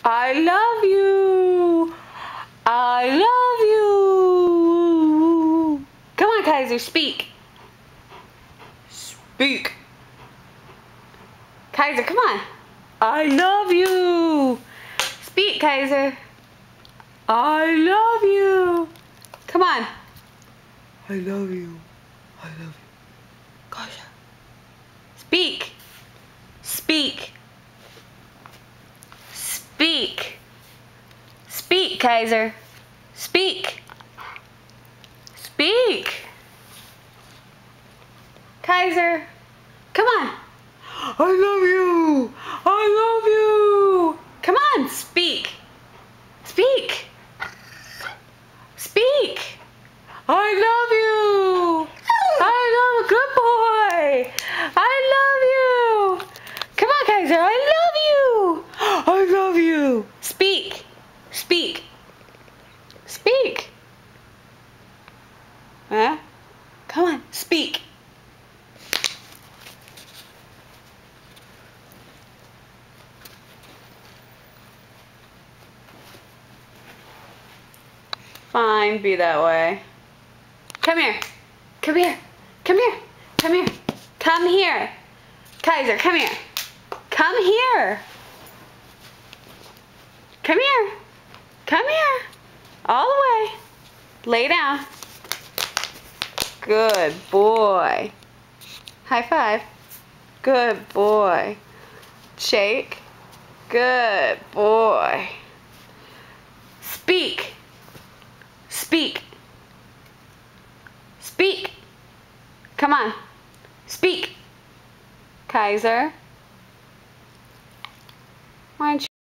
I love you. I love you. Come on, Kaiser, speak. Speak. Kaiser, come on. I love you. Speak, Kaiser. I love you. Come on. I love you. I love you. Kaiser. Speak. Speak. Speak. Speak, Kaiser. Speak. Speak. Kaiser. Come on. I love you. I love you. Come on, speak. Speak. Speak. I love you. I love, good boy. I love you. Come on, Kaiser. I love you. I love you. Speak. Speak. Speak. Huh? Come on, speak. Fine, be that way. Come here. Come here. Come here. Come here. Come here. Kaiser, come here. Come here. Come here. Come here. All the way. Lay down. Good boy. High five. Good boy. Shake. Good boy. Speak. Speak. Speak. Come on. Speak. Kaiser. Why don't you